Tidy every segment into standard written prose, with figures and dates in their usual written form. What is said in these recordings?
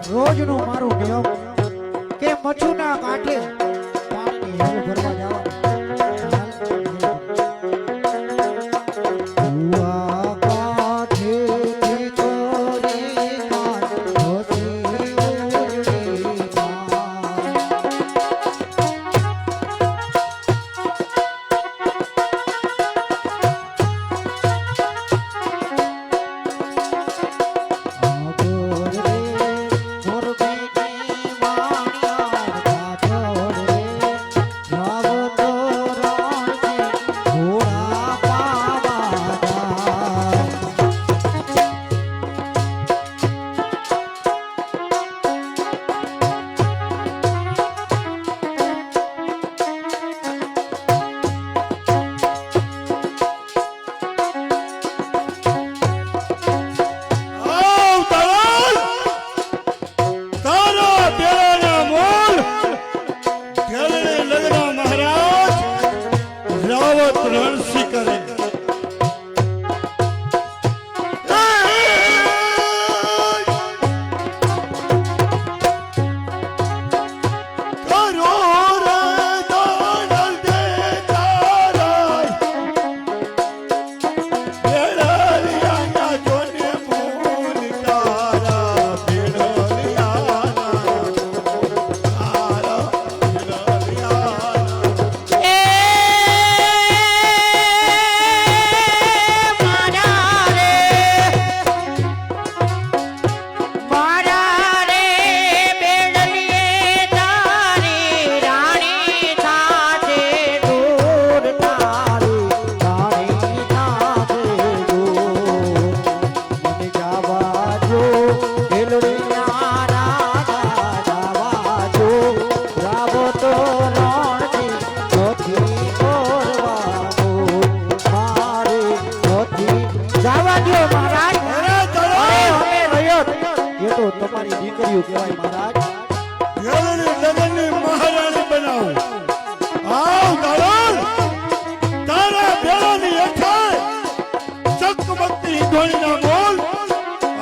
રોજનું મારું નિયમ કે મચ્છુના કાંઠે પાણીની હેલ ભરવા જવા તમારી દીકરીઓ કહેવાય મહારાજ વેલણી લગનની મહારાણી બનાવો આવ દાડોલ તારા બેડાની હેઠળ ચકમકતી ઢોળીના બોલ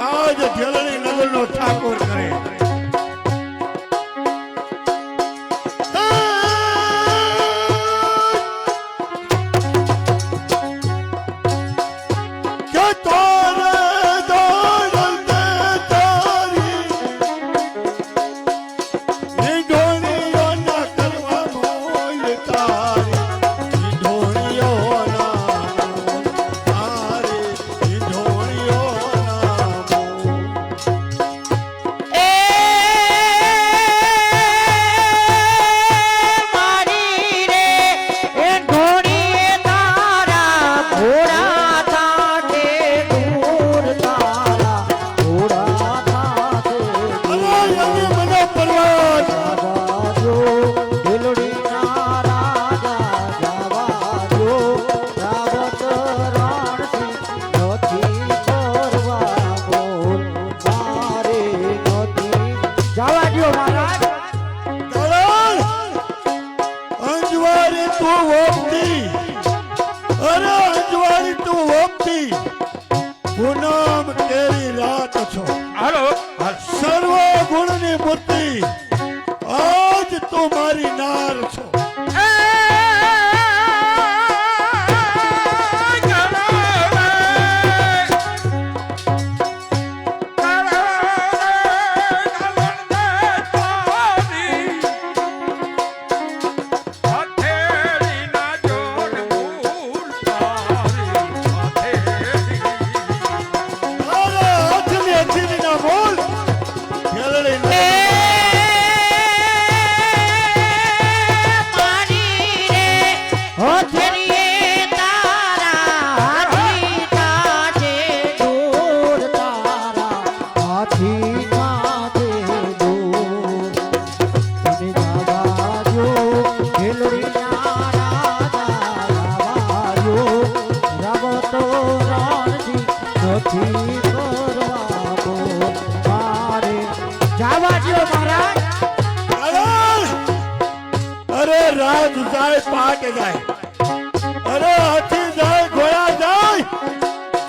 આજ વેલણી નગરનો ઠાકોર કરે પૂનમ કેરી રાત છો હાલો સર્વ ગુણની મૂર્તિ આજ તું મારી નાર છો राज जाए पाके जाए अरे हाथी जाए घोड़ा जाए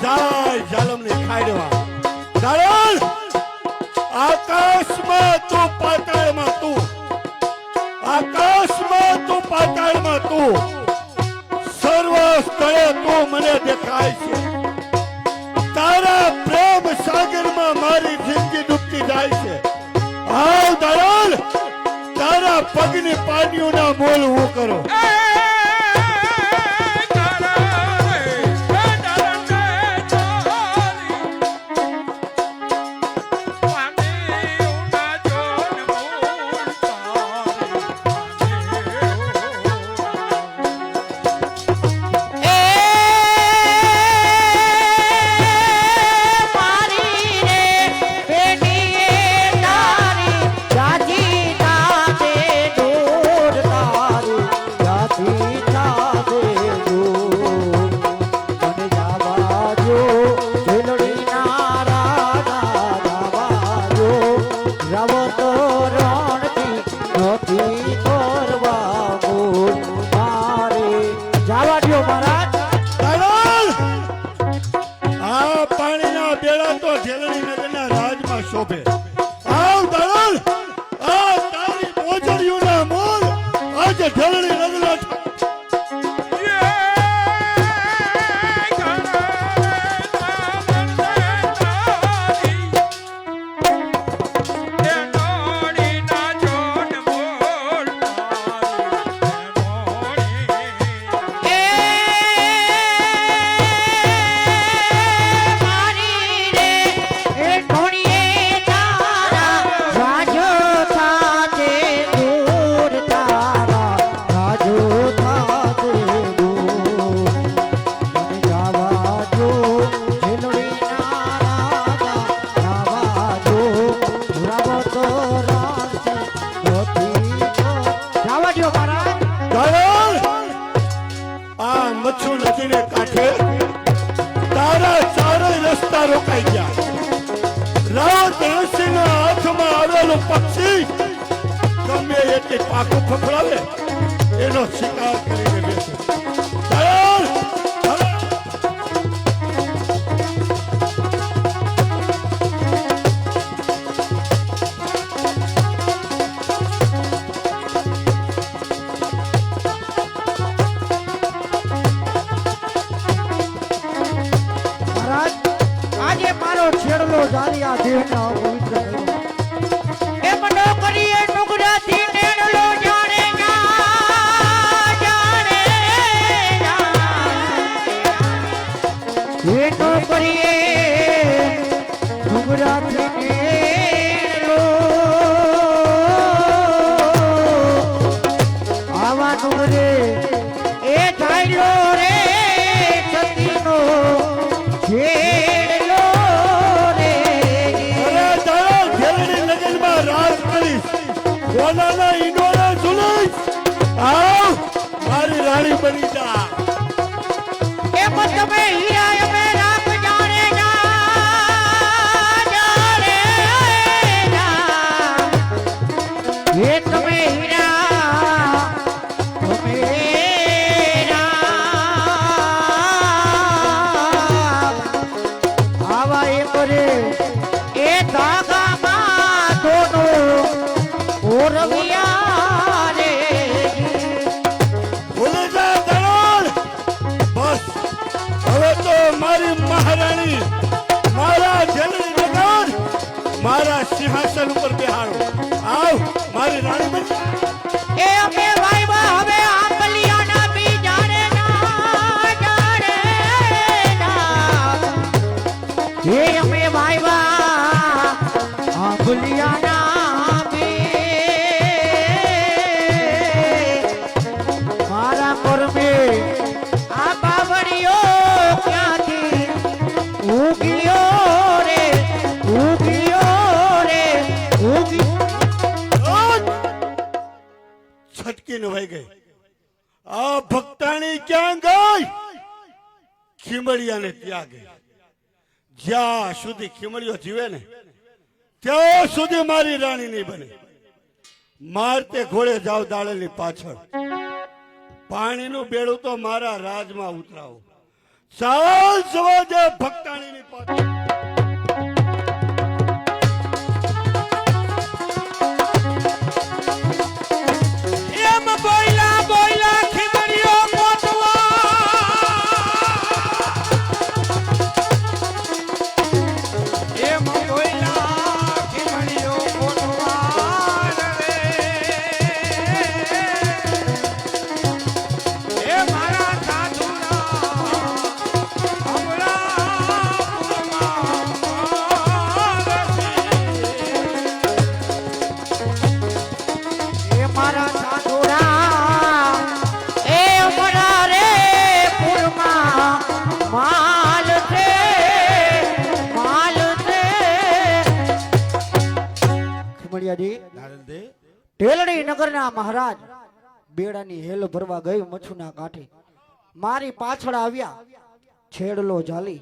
जाए जालम ने खाई देवा दारुल आकाश में છું સર્વ સ્થળે તું મને દેખાય છે તારા પ્રેમ સાગરમાં મારી જિંદગી ડૂબતી જાય છે આવ દયાલ તારા પગની પાનીઓના મોલ હું કરો શોભે આવ દલાલ આ તારી મોજડીઓના મોલ આજે ઢળણી રગલા રોકાઈ ગયા રાત ઋષિના હાથમાં આવેલું પક્ષી ગમે એટલી પાકું ફફડાવે એનો શિકાર કરીને બેસે છેડલો જાલિયા દેહના પવિત્ર કર્યો એ મનો કરીએ નુગરાથી નેડલો જાણે જાણે એ તો કરીએ નુગરાથી નેડલો આવા નુગરે એ થાયલો રે સતીનો છેડલો કોનાના ઈંડોળા ઝુલાઈશ આવ મારી રાણી બની જા એ મત મે હીરા અમે રાત જાણે જાણે એ તમે હીરા તમે આવા એ કરે એ ધાગામાં દોનો મારી મહારાણી મારા જેલની નગર મારા સિંહાસન ઉપર બેહાડો આવ મારી રાણી બની એ અમે વાયવા હવે આંબલિયાના બી જાણે જાણે એ અમે વાયવા આંબલિયાના બી મારા પરમે આ બાવળીઓ છટકીને વહી ગઈ આ ભક્તાણી ક્યાં ગઈ ખીમડિયાને ત્યાં ગઈ જ્યાં સુધી ખીમડિયો જીવે ને ત્યાં સુધી મારી રાણી નહીં બને મારતે ઘોડે જાવ દાળેની પાછળ પાણીનું બેડું તો મારા રાજમાં ઉતરાવો ચાલ સવાજે ભક્તાણીની પાછળ બોયલા બોયલા ખીમડિયો ખીમડિયાજી ધારલ દે ઢેલડી નગરના મહારાજ બેડાની હેલ ભરવા ગઈ મચ્છુના કાંઠે મારી પાછળ આવ્યા છેડલો ઝાલી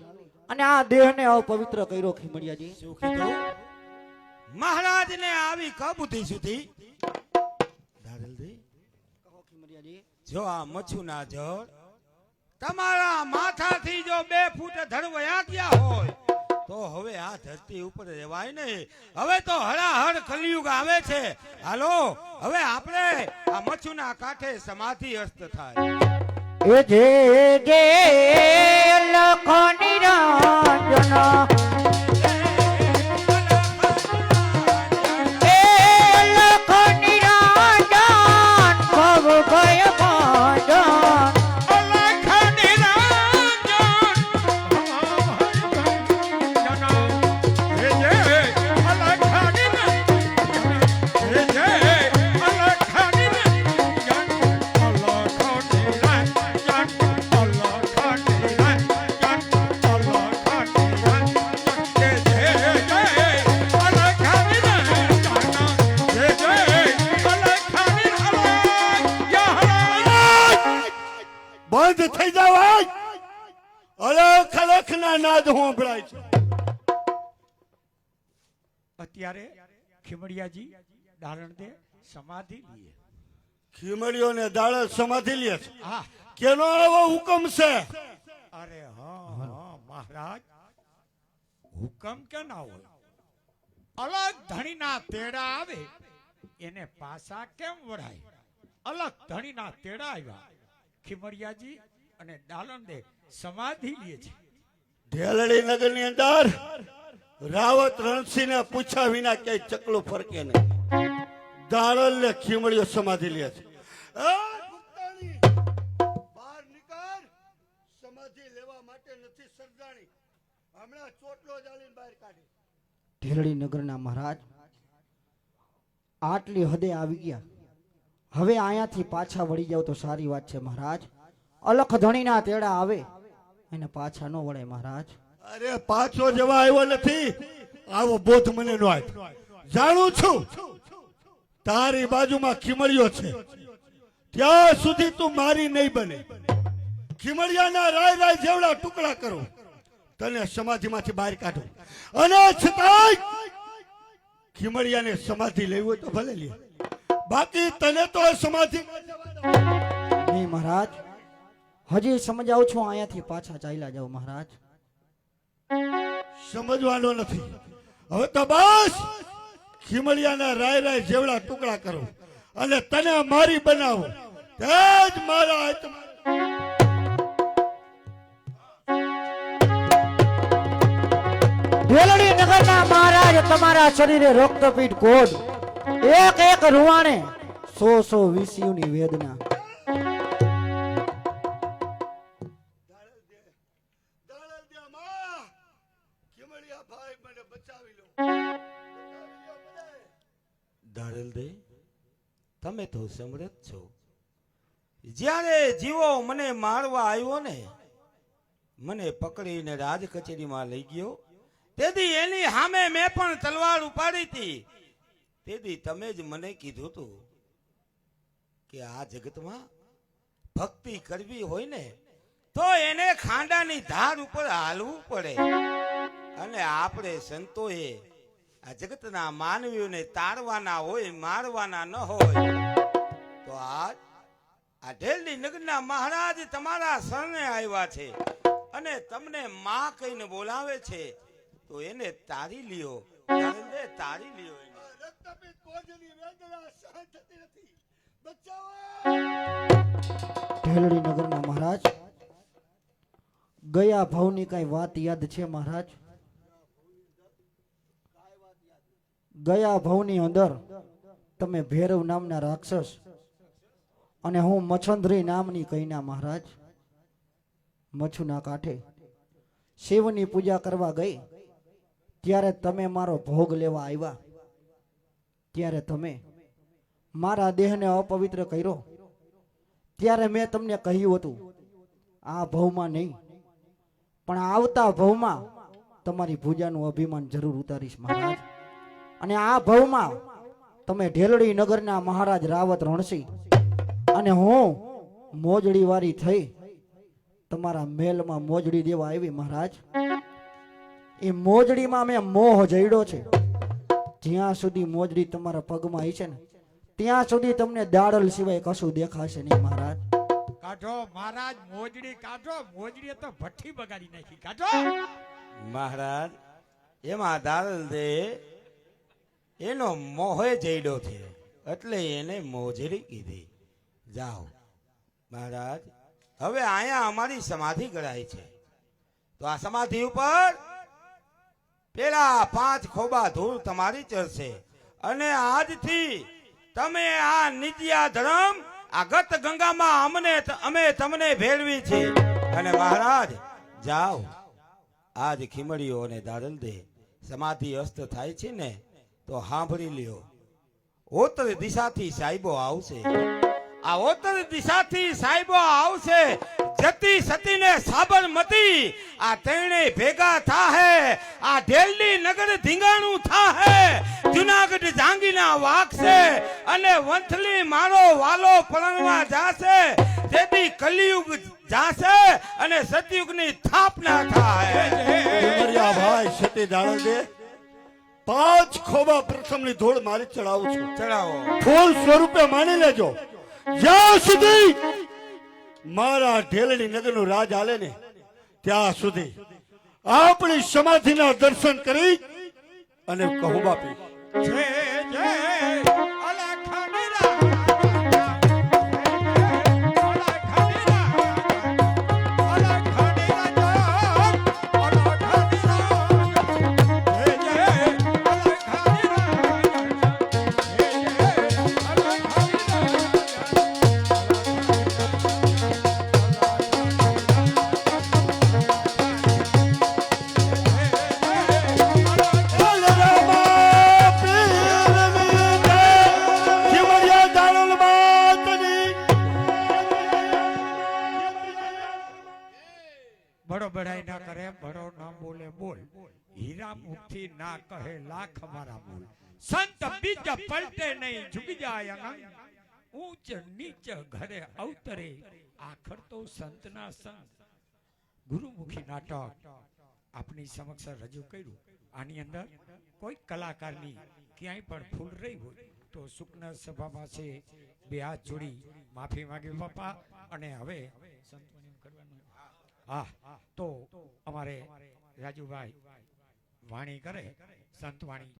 અને આ દેહને અપવિત્ર કર્યો ખીમડિયાજી શું કીધું મહારાજને આવી કબૂતી સુધી ધારલ દે કહો ખીમડિયાજી જો આ મચ્છુના જળ તમારા માથાથી જો 2 ફૂટ ધડવયા ગયા હોય તો હવે આ ધરતી ઉપર રહેવાય નહીં. હવે તો હળાહળ કલયુગ આવે છે. હાલો હવે આપણે આ મચ્છુના કાંઠે સમાધિ અસ્ત થાય. એ જે જે લખો નિરંજન એ લખો નિરંજન ભવ ભય ભંજન બંધ થઈ જાવ આજ. અલખ અલખ ના નાદ હોંભળાય છે. અત્યારે ખીમડિયાજી ડારણ દે સમાધિ લીએ. ખીમડીઓને દાળ સમાધિ લે છે. હા કેનો આવો હુકમ છે? અરે હા મહારાજ હુકમ કે ના હોય અલગ ધણીના તેડા આવે એને પાસા કેમ વળાય? અલગ ધણીના તેડા આવ્યા ખીમડિયાજી અને ડાલણ દે સમાધિ લે છે. ઢેલડી નગર ની અંદર રાવત રણસિંહ ને પૂછ્યા વિના ક્યાંય ચકલું ફરકે નહીં. દાળલ ને ખીમડીઓ સમાધિ લે છે. બહાર નીકળ. સમાધિ લેવા માટે નથી સર્જાણી. હમણાં ચોટલો જાલીને બહાર કાઢી. ઢેલડી નગરના મહારાજ આટલી હદે આવી ગયા. હવે અહીંયાથી પાછા વળી જાવ તો સારી વાત છે મહારાજ. અલખ ધણીના તેડા આવે એને પાછા ન વળે મહારાજ. અરે પાછો જવા આવ્યો નથી. આવો બોધ મને નો આપ્યો. જાણું છું તારી બાજુમાં ખીમડીઓ છે. ત્યાં સુધી તું મારી નહીં બને. ખીમડિયાના રાય રાય જેવડા ટુકડા કરો તને સમાધિમાંથી બહાર કાઢો. અને છતાંય ખીમડિયાને સમાધિ લેવી હોય તો ભલે લે. બાકી તને તો સમાધિ નહીં મહારાજ. હજી સમજાવું છું અહીંયાથી પાછા ચાલ્યા જાઓ મહારાજ. સમજવાનો નથી. હવે તો બસ ખીમડિયાના રાય રાય જેવડા ટુકડા કરો અને તને મારી બનાવો. તે જ મારા આત્મા. ઢેલડી નગરના મહારાજ તમારા શરીરે રક્તપીઠ કોડ એક એક રૂવાણે 100 વિષયુની વેદના. ધારલ દે તમે તો સમૃદ્ધ છો. જ્યારે જીવો મને મારવા આવ્યો ને મને પકડીને રાજ કચેરીમાં લઈ ગયો તેથી એની સામે મેં પણ તલવાર ઉપાડી હતી. તેથી તમે જ મને કીધું તું કે આ જગતમાં ભક્તિ કરવી હોય ને તો એને ખાંડાની ધાર ઉપર હાલવું પડે. અને આપણે સંતોએ આ જગતના માનવીઓને તારવાના હોય મારવાના ન હોય તો આજ આ ઢેલડી નગરના મહારાજ તમારા શરણે આવ્યા છે અને તમને માં કહીને બોલાવે છે તો એને તારી લ્યો. તારી લ્યો એને. રક્તપીત કોજની વેદના સહન થતી નથી. બચાવો. ઢેલડી નગરના મહારાજ ગયા ભાવની કઈ વાત યાદ છે મહારાજ? ગયા ભાવની અંદર તમે ભૈરવ નામના રાક્ષસ અને હું મચ્છંદ્રી નામની કઈના મહારાજ મચ્છુના કાંઠે શિવની પૂજા કરવા ગઈ ત્યારે તમે મારો ભોગ લેવા આવ્યા. ત્યારે તમે મારા દેહને અપવિત્ર કર્યો. ત્યારે મેં તમને કહ્યું હતું આ ભવમાં નહીં પણ આવતા ભવમાં તમારી ભુજાનું અભિમાન જરૂર ઉતારીશ મહારાજ. અને આ ભવમાં તમે ઢેલડી નગરના મહારાજ રાવત રણસિંહ અને હું મોજડી વાળી થઈ તમારા મહેલમાં મોજડી દેવા આવી મહારાજ. એ મોજડીમાં મેં મોહ જડ્યો છે. જ્યાં સુધી મોજડી તમારા પગમાં આવી છે ને ત્યાં સુધી તમને દાડલ સિવાય કશું દેખાશે નહીં મહારાજ. કાઢો મહારાજ મોજડી કાઢો. મોજડીએ તો ભઠ્ઠી બગાડી નાખી. કાઢો. મહારાજ એમાં દાદલ દે એનો મોહે જઈડો છે એટલે એને મોજડી કીધી. જાઓ મહારાજ, હવે અહીંયા અમારી સમાધિ ગળાય છે તો આ સમાધિ ઉપર પેલા 5 ખોબા ધૂળ તમારી ચડશે અને આજથી તમે આ નિત્યા ધર્મ આ ગત ગંગામાં અમે તમને ભેળવી છે. અને મહારાજ જાઓ, આજ ખીમડીઓ અને દાદલ દે સમાધિ અસ્ત થાય છે ને તો સાંભળી લ્યો, ઉત્તર દિશાથી સાહેબો આવશે. આ ઉત્તર દિશાથી સાહેબો આવશે. જતી સતીને સાબરમતી આ ત્રણે ભેગા થાહે. આ ઢેલડી નગર ધીંગાણું થાહે. જુનાગઢ જાંગીના વાગશે અને વંથલી મારો વાલો પરણવા જાશે. તેથી કલિયુગ જાશે અને સતયુગની સ્થાપના થાય. ડુંગરિયા ભાઈ સતી દાડલ દે 5 ખોબા પ્રથમની ધૂળ મારી ચડાવું છું. ચડાવો. ફૂલ સ્વરૂપે માની લેજો. જ્યાં સુધી મારા ઢેલડી નગરનું રાજ હાલે ને ત્યાં સુધી આપણી સમાધિના દર્શન કરી અને કહું બાપી જય જય અલખની રાજા. બડો બડાઈ ના કરે, બડો ના બોલે બોલ. હીરા મુખથી ના કહે લાખ મારા બોલ. સંત બીજ પલટે નહીં ઝુકી જાય અંગ. ઊંચ નીચ ઘરે અવતરે આખર તો સંતના સંગ. ગુરુમુખી નાટક આપની સમક્ષ રજૂ કર્યું. આની અંદર કોઈ કલાકારની ક્યાંય પણ ભૂલ રહી હોય તો સુકના સભા પાસે 2 હાથ જોડી માફી માંગી બાપા. અને હવે સંતવાણી કરવાનું. હા, તો અમારે રાજુભાઈ વાણી કરે સંતવાણી.